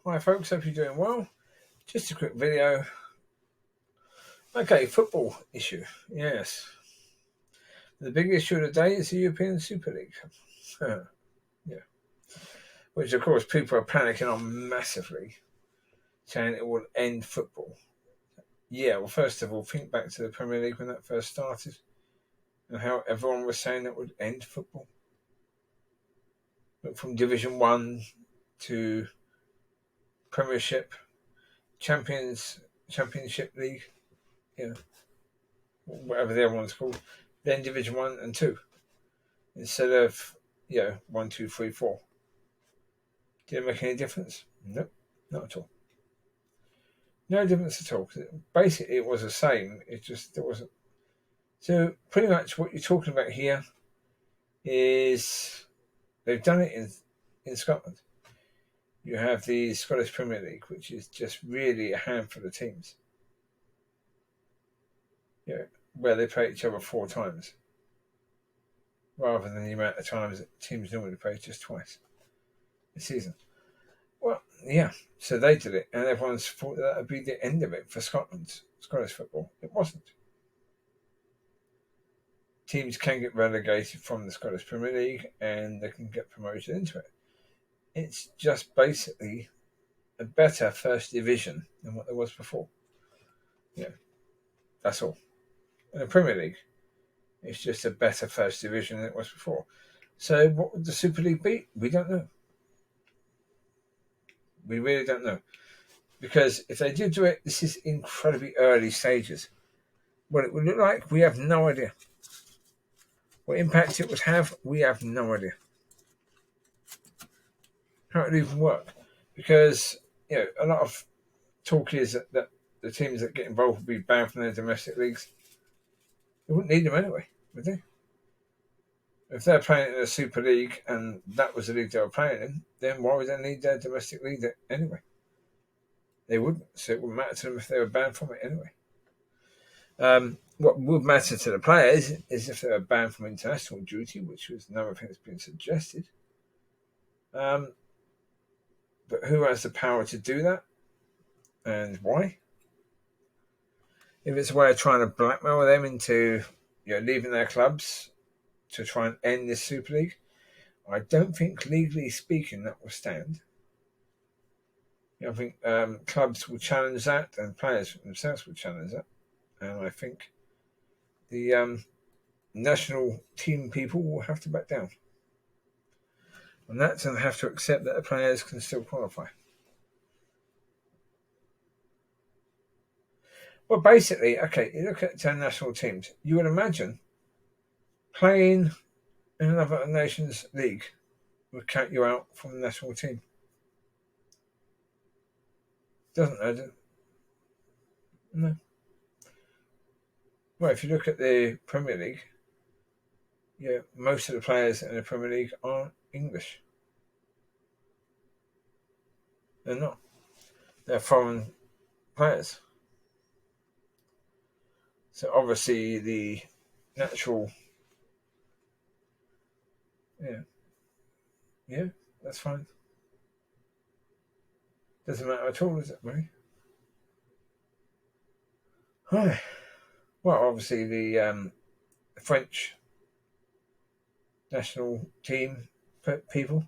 Hi folks, hope you're doing well. Just a quick video. Okay, football issue. Yes. The big issue of the day is the European Super League. Yeah. Which of course people are panicking on massively, saying it will end football. Yeah, well first of all, think back to the Premier League when that first started and how everyone was saying it would end football. Went from Division 1 to Premiership, Championship League, whatever the other one's called, then Division 1 and 2, instead of 1, 2, 3, 4. Did it make any difference? Nope, not at all. No difference at all. Basically, it was the same. It's just there wasn't. So pretty much what you're talking about here is they've done it in Scotland. You have the Scottish Premier League, which is just really a handful of teams. Where they play each other 4 times, rather than the amount of times that teams normally play just twice a season. Well, yeah, so they did it, and everyone's thought that would be the end of it for Scottish football. It wasn't. Teams can get relegated from the Scottish Premier League, and they can get promoted into it. It's just basically a better first division than what there was before. Yeah, that's all. In the Premier League, it's just a better first division than it was before. So what would the Super League be? We don't know. We really don't know. Because if they do it, this is incredibly early stages. What it would look like, we have no idea. What impact it would have, we have no idea. How it would even work. Because, a lot of talk is that the teams that get involved will be banned from their domestic leagues. They wouldn't need them anyway, would they? If they're playing in a Super League and that was the league they were playing in, then why would they need their domestic league anyway? They wouldn't, so it wouldn't matter to them if they were banned from it anyway. What would matter to the players is if they were banned from international duty, which was another thing that's been suggested. But who has the power to do that? And why? If it's a way of trying to blackmail them into leaving their clubs to try and end this Super League, I don't think, legally speaking, that will stand. I think clubs will challenge that, and players themselves will challenge that. And I think the national team people will have to back down on that and have to accept that the players can still qualify. Well, basically, okay, you look at 10 national teams. You would imagine playing in another nation's league would count you out from the national team. Doesn't it? No. Well, if you look at the Premier League, most of the players in the Premier League are English. They're not. They're foreign players. So obviously the natural, that's fine. Doesn't matter at all, does it, really? Well, obviously the French national team people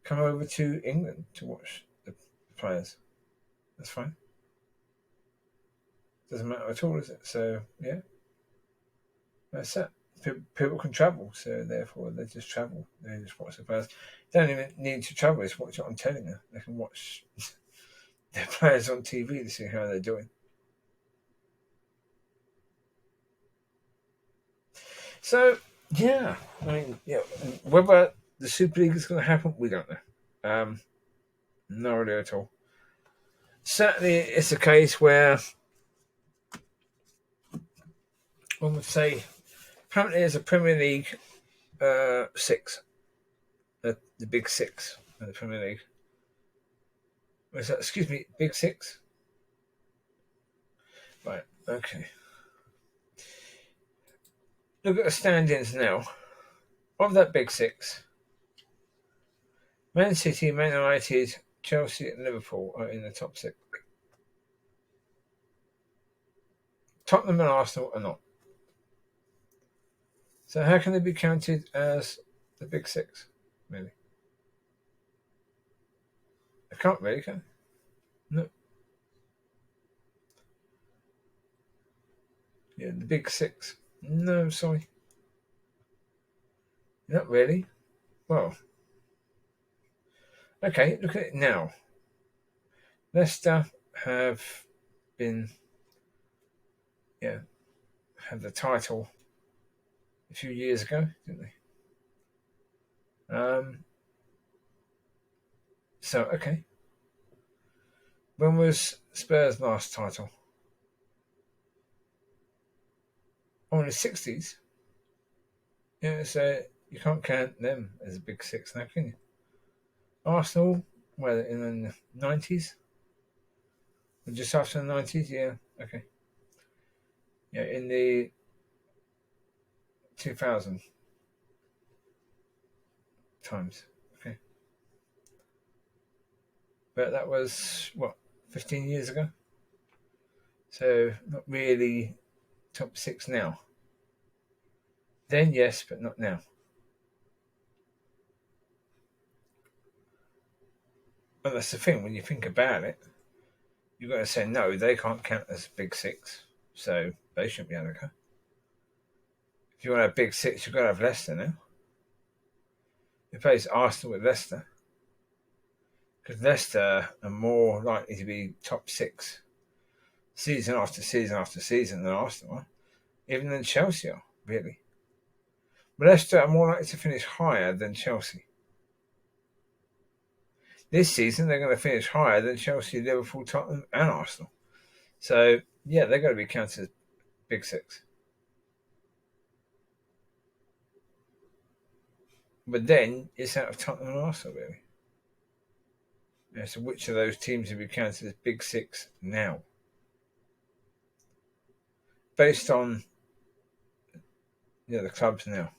come over to England to watch the players. That's fine. Doesn't matter at all, is it? So, that's it. People can travel, so therefore they just travel. They just watch the players. They don't even need to travel, just watch it on telly. They can watch their players on TV to see how they're doing. So, whether the Super League is going to happen, we don't know. No idea at all. Certainly, it's a case where one would say, apparently there's a Premier League 6, the Big 6 of the Premier League. What's that? Excuse me, Big 6? Right, okay. Look at the standings now. Of that Big 6, Man City, Man United, Chelsea and Liverpool are in the top 6. Tottenham and Arsenal are not. So how can they be counted as the big 6, really? I can't really, can I? No. Yeah, the big 6. No, sorry. Not really. Well, okay, look at it now. Leicester have been, had the title a few years ago, didn't they? So, okay. When was Spurs' last title? Oh, in the 60s. Yeah, so you can't count them as a big 6 now, can you? Arsenal, well, in the 90s? Just after the 90s? Yeah, okay. Yeah, in the 2000 times. Okay. But that was, 15 years ago? So not really top 6 now. Then yes, but not now. But that's the thing, when you think about it, you've got to say, no, they can't count as big 6. So they shouldn't be able to go. If you want to have big 6, you've got to have Leicester now. You plays Arsenal with Leicester. Because Leicester are more likely to be top 6 season after season after season than Arsenal are. Even than Chelsea are, really. But Leicester are more likely to finish higher than Chelsea. This season, they're going to finish higher than Chelsea, Liverpool, Tottenham, and Arsenal. So, yeah, they're going to be counted as big 6. But then, it's out of Tottenham and Arsenal, really. Yeah, so which of those teams will be counted as big 6 now? Based on the clubs now.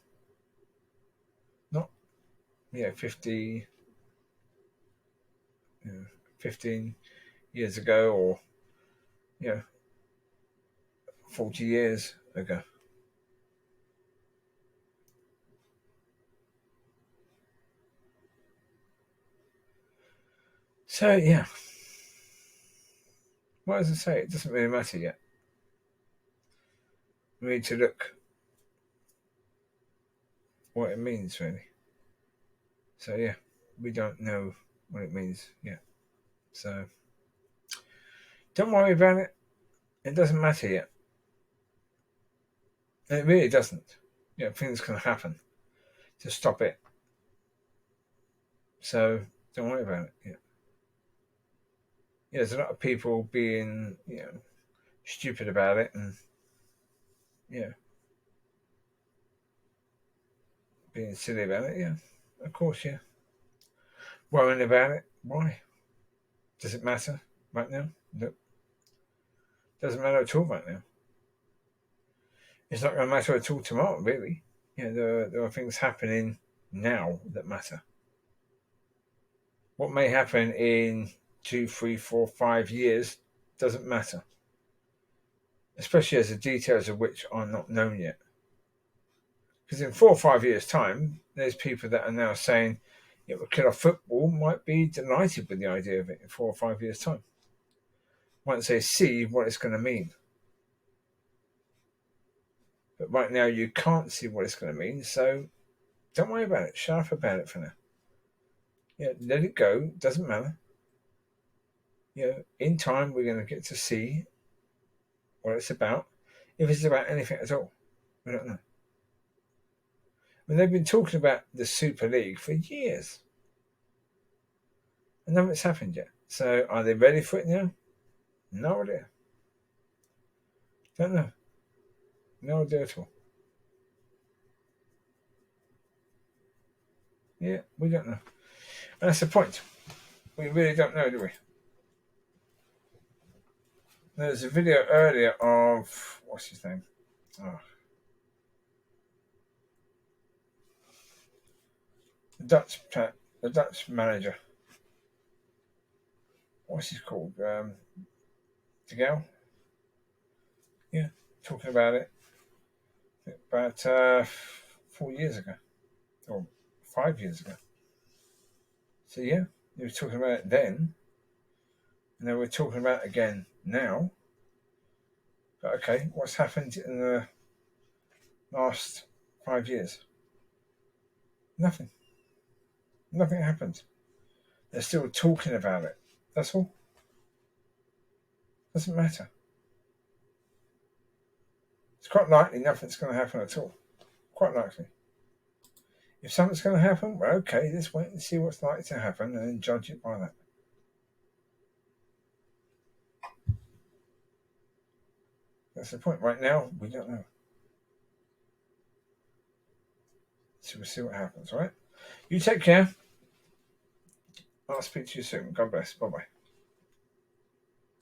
Not 50 15 years ago or 40 years ago. So yeah, what does it say? It doesn't really matter yet. We need to look what it means, really. So yeah, we don't know what it means yet. So don't worry about it. It doesn't matter yet. It really doesn't. Things can happen to stop it. So don't worry about it yet. There's a lot of people being, stupid about it and, being silly about it. Yeah, of course, yeah. Worrying about it. Why? Does it matter right now? No. Doesn't matter at all right now. It's not going to matter at all tomorrow, really. There are things happening now that matter. What may happen in 2, 3, 4, 5 years doesn't matter. Especially as the details of which are not known yet. Because in 4 or 5 years' time, there's people that are now saying, Killer Football might be delighted with the idea of it in 4 or 5 years' time. Once they see what it's going to mean. But right now, you can't see what it's going to mean, so don't worry about it. Shut up about it for now. Let it go. Doesn't matter. In time, we're going to get to see what it's about. If it's about anything at all, we don't know. They've been talking about the Super League for years. And nothing's happened yet. So are they ready for it now? No idea. Don't know. No idea at all. Yeah, we don't know. And that's the point. We really don't know, do we? There's a video earlier of, what's his name? The Dutch manager. what's he called? DeGale? Yeah, talking about it about 4 years ago, or 5 years ago. So yeah, he was talking about it then, and then we're talking about it again now. But okay, what's happened in the last 5 years? Nothing. Nothing happened. They're still talking about it. That's all. Doesn't matter. It's quite likely nothing's going to happen at all. Quite likely. If something's going to happen, well, okay, let's wait and see what's likely to happen and then judge it by that. That's the point. Right now, we don't know. So we'll see what happens, all right? You take care. I'll speak to you soon. God bless. Bye-bye.